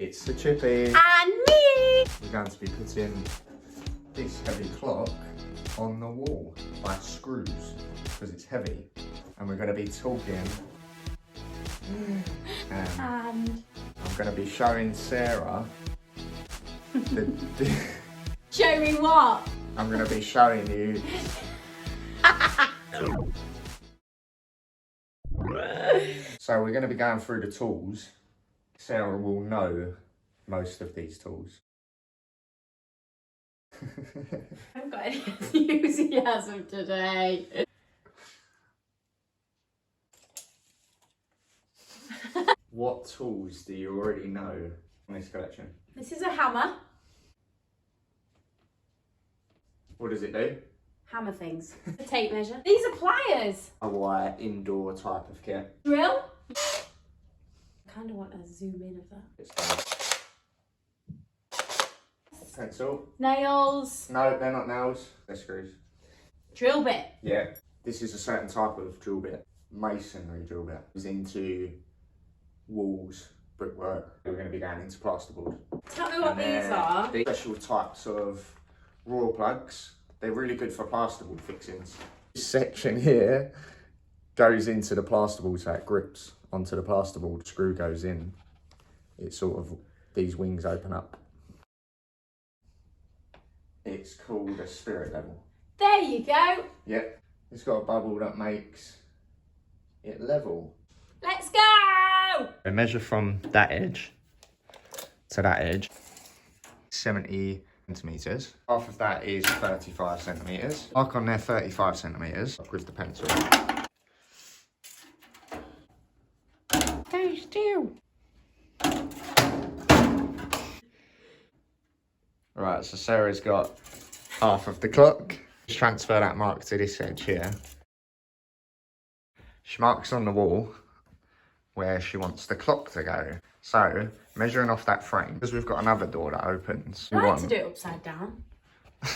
It's the Chippy. And me! We're going to be putting this heavy clock on the wall by screws because it's heavy. And we're going to be talking. And I'm going to be showing Sarah Show me what? I'm going to be showing you. So we're going to be going through the tools. Sarah will know most of these tools. I haven't got any enthusiasm today. What tools do you already know in this collection? This is a hammer. What does it do? Hammer things. A tape measure. These are pliers. A wire indoor type of kit. Drill. I kind of want to zoom in of that. It's done. Pencil. Nails. No, they're not nails. They're screws. Drill bit. Yeah. This is a certain type of drill bit. Masonry drill bit. It's into walls, brickwork. We're going to be going into plasterboard. Tell me what these are. These special types of raw plugs. They're really good for plasterboard fixings. This section here goes into the plasterboard, so it grips onto the plasterboard. Screw goes in. It sort of, these wings open up. It's called a spirit level. There you go. Yep. It's got a bubble that makes it level. Let's go. I measure from that edge to that edge, 70 centimetres. Half of that is 35 centimetres. Mark on there 35 centimetres with the pencil. Stay still. Right, so Sarah's got half of the clock. Just transfer that mark to this edge here. She marks on the wall where she wants the clock to go. So, measuring off that frame, because we've got another door that opens. I like to do it upside down. I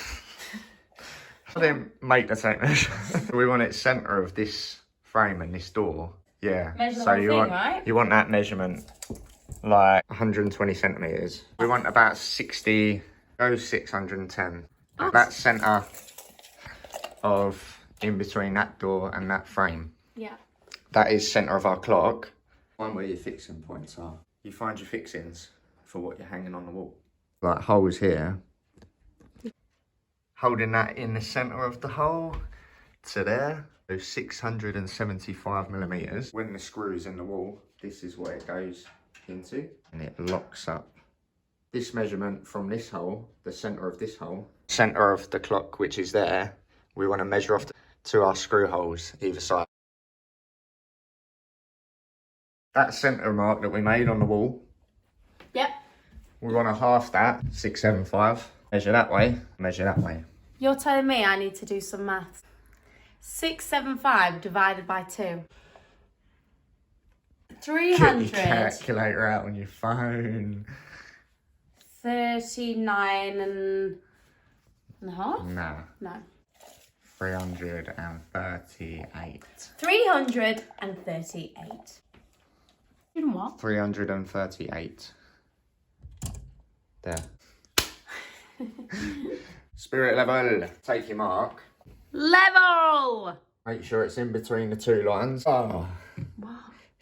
didn't make the tape measure. We want it centre of this frame and this door. Yeah. Measure the so whole you thing, want right? you want that measurement like 120 centimetres. We want about 60, go 610. Oh. That centre of in between that door and that frame. Yeah. That is centre of our clock. Find where your fixing points are. You find your fixings for what you're hanging on the wall. Like holes here. Holding that in the centre of the hole to there. So 675 millimetres. When the screw's in the wall, this is where it goes into and it locks up. This measurement from this hole, the centre of this hole, centre of the clock which is there, we want to measure off to our screw holes either side. That centre mark that we made on the wall. Yep. We want to half that, 675. Measure that way, measure that way. You're telling me I need to do some maths. 675 divided by 2. 300. Get your calculator out on your phone. 39 and a half? Nah. No. 338. 338. In what? 338. There. Spirit level. Take your mark. Level! Make sure it's in between the two lines. Oh. Wow.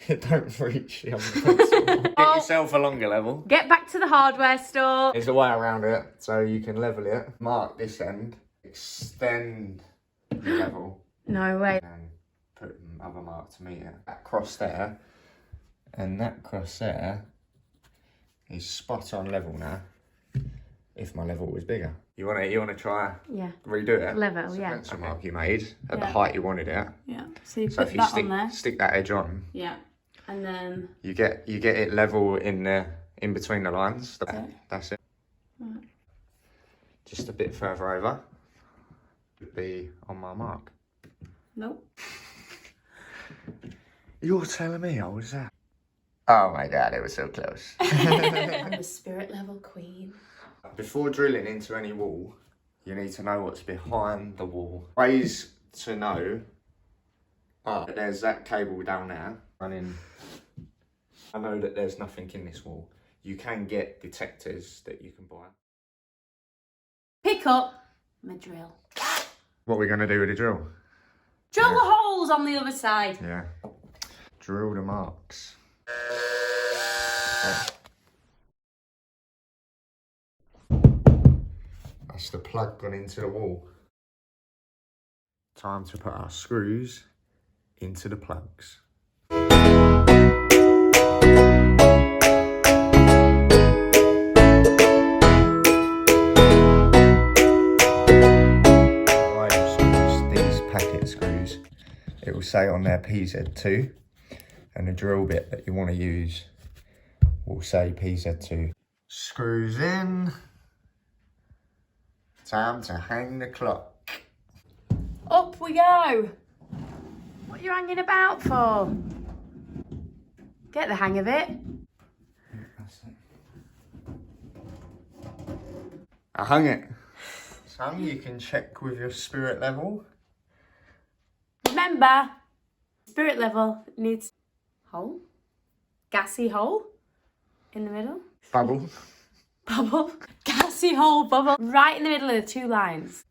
Don't reach the pencil. Get yourself a longer level. Get back to the hardware store. There's a way around it so you can level it. Mark this end. Extend the level. No way. And put another mark to meet it. That cross there and that cross there is spot on level now. If my level was bigger. You wanna try redo it? Level, it's a yeah. pencil mark you made at the height you wanted it. Yeah. So you So put if you that on there. stick that edge on, Yeah. And then you get it level in between the lines. That's it. Right. Just a bit further over. Would be on my mark. Nope. You're telling me I was there. Oh my god, it was so close. I'm the spirit level queen. Before drilling into any wall, you need to know what's behind the wall. Ways to know are there's that cable down there running. I know that there's nothing in this wall. You can get detectors that you can buy. Pick up my drill. What are we going to do with the drill? Drill the holes on the other side. Yeah. Drill the marks. That's the plug gone into the wall. Time to put our screws into the plugs. These packet screws, it will say on there PZ2, and the drill bit that you want to use will say PZ2. Screws in. Time to hang the clock. Up we go. What are you hanging about for? Get the hang of it. I hung it. Some you can check with your spirit level. Remember, spirit level needs hole, gassy hole in the middle. Bubble. Bubble, gassy hole, bubble, right in the middle of the two lines.